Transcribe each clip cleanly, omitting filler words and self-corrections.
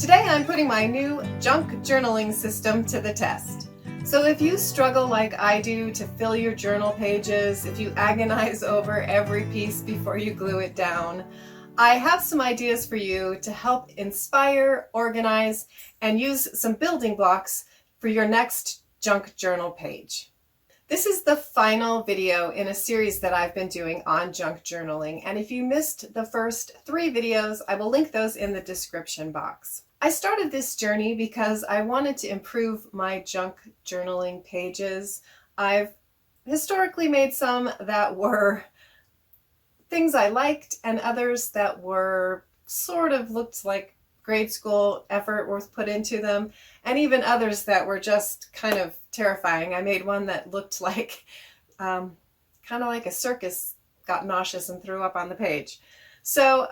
Today I'm putting my new junk journaling system to the test. So if you struggle like I do to fill your journal pages, if you agonize over every piece before you glue it down, I have some ideas for you to help inspire, organize, and use some building blocks for your next junk journal page. This is the final video in a series that I've been doing on junk journaling, and if you missed the first 3 videos, I will link those in the description box. I started this journey because I wanted to improve my junk journaling pages. I've historically made some that were things I liked and others that were sort of looked like grade school effort worth put into them, and even others that were just kind of terrifying. I made one that looked like kind of like a circus got nauseous and threw up on the page. So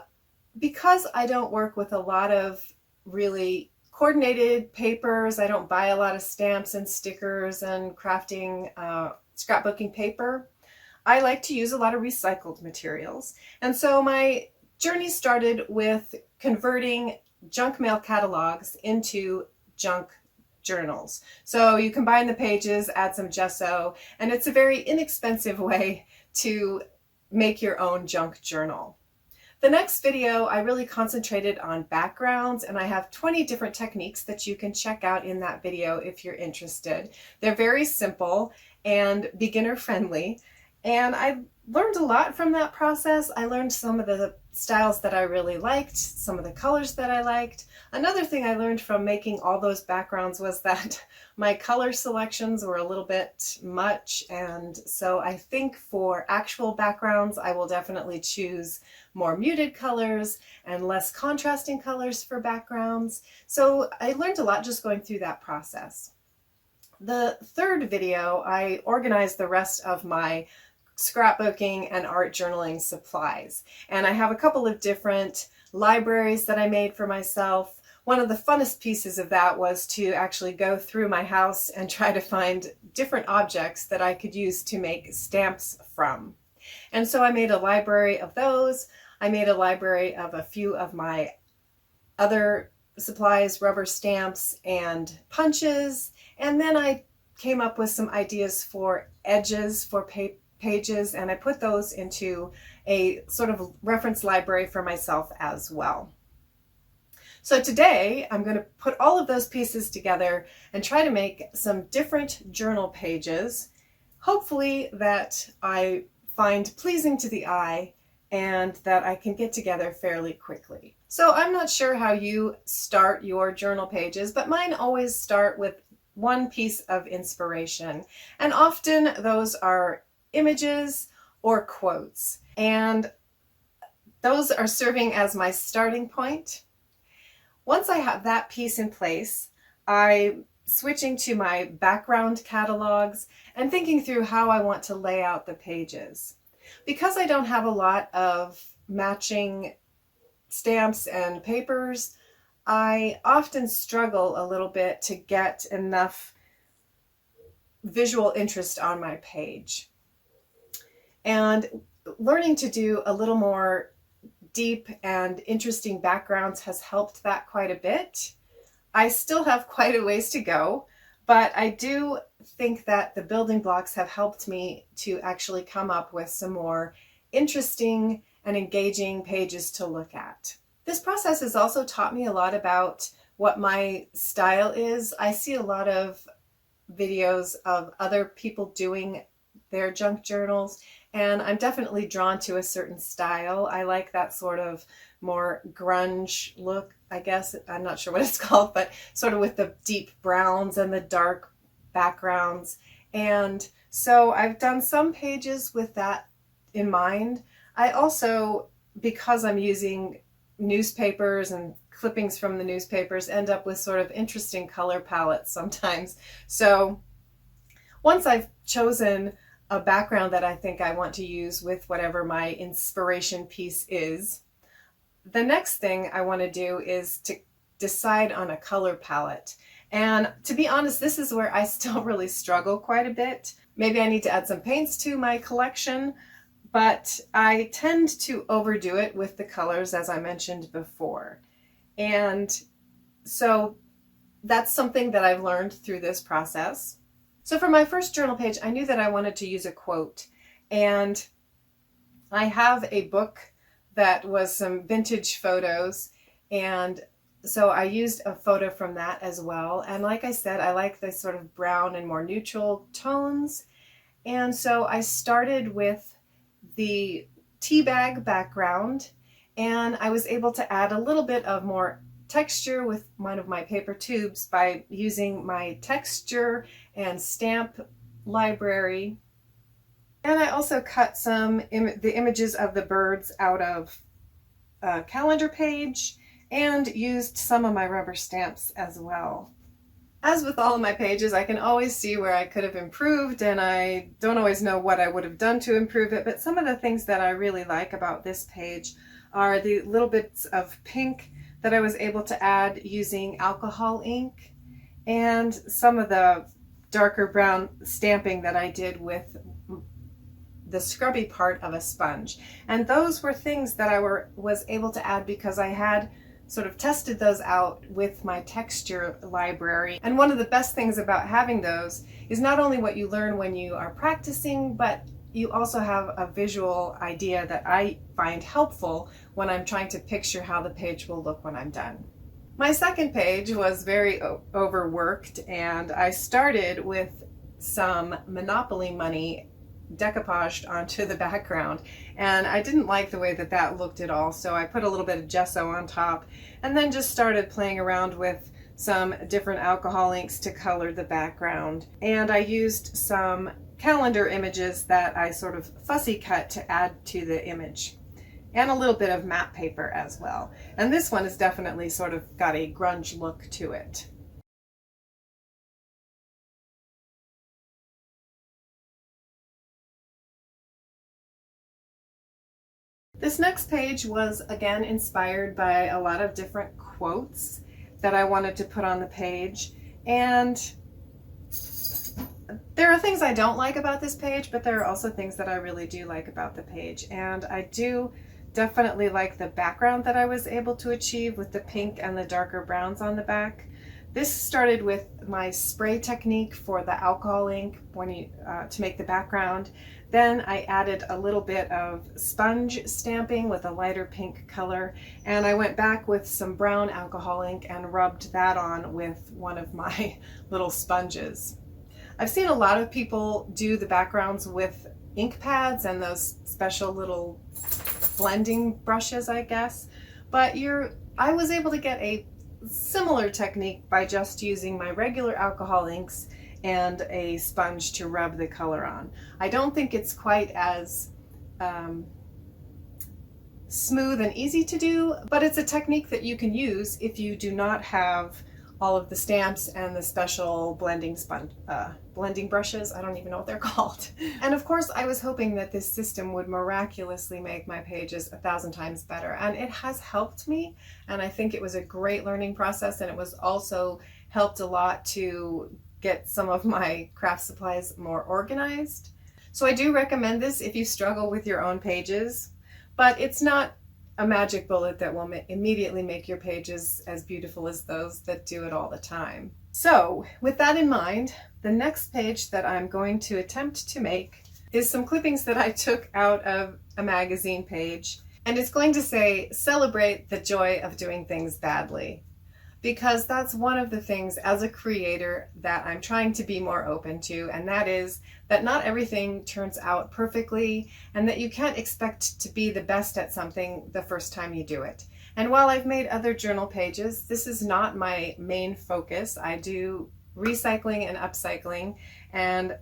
because I don't work with a lot of really coordinated papers, I don't buy a lot of stamps and stickers and crafting scrapbooking paper, I like to use a lot of recycled materials. And so my journey started with converting junk mail catalogs into junk journals. So you combine the pages, add some gesso, and it's a very inexpensive way to make your own junk journal. The next video, I really concentrated on backgrounds, and I have 20 different techniques that you can check out in that video if you're interested. They're very simple and beginner friendly, and I learned a lot from that process. I learned some of the styles that I really liked, some of the colors that I liked. Another thing I learned from making all those backgrounds was that my color selections were a little bit much, and so I think for actual backgrounds I will definitely choose more muted colors and less contrasting colors for backgrounds. So I learned a lot just going through that process. The third video, I organized the rest of my scrapbooking and art journaling supplies. And I have a couple of different libraries that I made for myself. One of the funnest pieces of that was to actually go through my house and try to find different objects that I could use to make stamps from. And so I made a library of those. I made a library of a few of my other supplies, rubber stamps and punches. And then I came up with some ideas for edges for pages, and I put those into a sort of reference library for myself as well. So today I'm going to put all of those pieces together and try to make some different journal pages, hopefully that I find pleasing to the eye and that I can get together fairly quickly. So I'm not sure how you start your journal pages, but mine always start with one piece of inspiration, and often those are images or quotes, and those are serving as my starting point. Once I have that piece in place, I'm switching to my background catalogs and thinking through how I want to lay out the pages. Because I don't have a lot of matching stamps and papers, I often struggle a little bit to get enough visual interest on my page. And learning to do a little more deep and interesting backgrounds has helped that quite a bit. I still have quite a ways to go, but I do think that the building blocks have helped me to actually come up with some more interesting and engaging pages to look at. This process has also taught me a lot about what my style is. I see a lot of videos of other people doing their junk journals, and I'm definitely drawn to a certain style. I like that sort of more grunge look, I guess. I'm not sure what it's called, but sort of with the deep browns and the dark backgrounds. And so I've done some pages with that in mind. I also, because I'm using newspapers and clippings from the newspapers, end up with sort of interesting color palettes sometimes. So once I've chosen a background that I think I want to use with whatever my inspiration piece is, the next thing I want to do is to decide on a color palette. And to be honest, this is where I still really struggle quite a bit. Maybe I need to add some paints to my collection, but I tend to overdo it with the colors, as I mentioned before. And So that's something that I've learned through this process. So for my first journal page, I knew that I wanted to use a quote, and I have a book that was some vintage photos, and so I used a photo from that as well. And like I said, I like the sort of brown and more neutral tones, and so I started with the tea bag background, and I was able to add a little bit of more texture with one of my paper tubes by using my texture and stamp library. And I also cut the images of the birds out of a calendar page and used some of my rubber stamps as well. As with all of my pages, I can always see where I could have improved, and I don't always know what I would have done to improve it, but some of the things that I really like about this page are the little bits of pink that I was able to add using alcohol ink, and some of the darker brown stamping that I did with the scrubby part of a sponge. And those were things that I was able to add because I had sort of tested those out with my texture library. And one of the best things about having those is not only what you learn when you are practicing, but you also have a visual idea that I find helpful when I'm trying to picture how the page will look when I'm done. My second page was very overworked, and I started with some Monopoly money decoupaged onto the background, and I didn't like the way that that looked at all, so I put a little bit of gesso on top and then just started playing around with some different alcohol inks to color the background. And I used some calendar images that I sort of fussy cut to add to the image, and a little bit of matte paper as well. And this one has definitely sort of got a grunge look to it. This next page was again inspired by a lot of different quotes that I wanted to put on the page, and there are things I don't like about this page, but there are also things that I really do like about the page. And I do definitely like the background that I was able to achieve with the pink and the darker browns on the back. This started with my spray technique for the alcohol ink to make the background. Then I added a little bit of sponge stamping with a lighter pink color, and I went back with some brown alcohol ink and rubbed that on with one of my little sponges. I've seen a lot of people do the backgrounds with ink pads and those special little blending brushes, I guess, but I was able to get a similar technique by just using my regular alcohol inks and a sponge to rub the color on. I don't think it's quite as smooth and easy to do, but it's a technique that you can use if you do not have all of the stamps and the special blending brushes. I don't even know what they're called. And of course, I was hoping that this system would miraculously make my pages 1,000 times better, and it has helped me, and I think it was a great learning process, and it was also helped a lot to get some of my craft supplies more organized. So I do recommend this if you struggle with your own pages, but it's not a magic bullet that will immediately make your pages as beautiful as those that do it all the time. So with that in mind, the next page that I'm going to attempt to make is some clippings that I took out of a magazine page, and it's going to say, "Celebrate the joy of doing things badly," because that's one of the things as a creator that I'm trying to be more open to, and that is that not everything turns out perfectly, and that you can't expect to be the best at something the first time you do it. And while I've made other journal pages, this is not my main focus. I do recycling and upcycling, and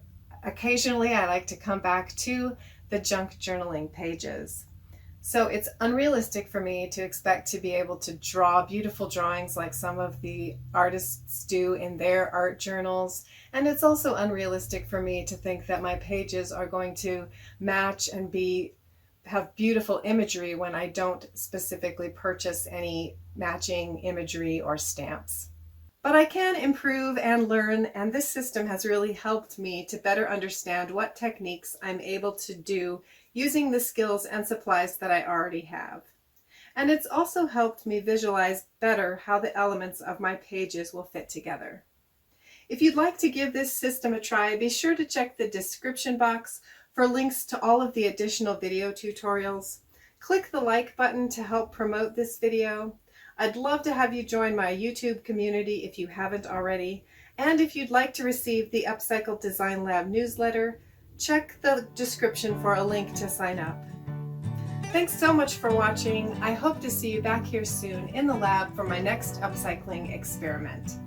occasionally I like to come back to the junk journaling pages. So it's unrealistic for me to expect to be able to draw beautiful drawings like some of the artists do in their art journals. And it's also unrealistic for me to think that my pages are going to match and have beautiful imagery when I don't specifically purchase any matching imagery or stamps. But I can improve and learn, and this system has really helped me to better understand what techniques I'm able to do using the skills and supplies that I already have. and it's also helped me visualize better how the elements of my pages will fit together. If you'd like to give this system a try, be sure to check the description box for links to all of the additional video tutorials. Click the like button to help promote this video. I'd love to have you join my YouTube community if you haven't already. And if you'd like to receive the Upcycle Design Lab newsletter, check the description for a link to sign up. Thanks so much for watching. I hope to see you back here soon in the lab for my next upcycling experiment.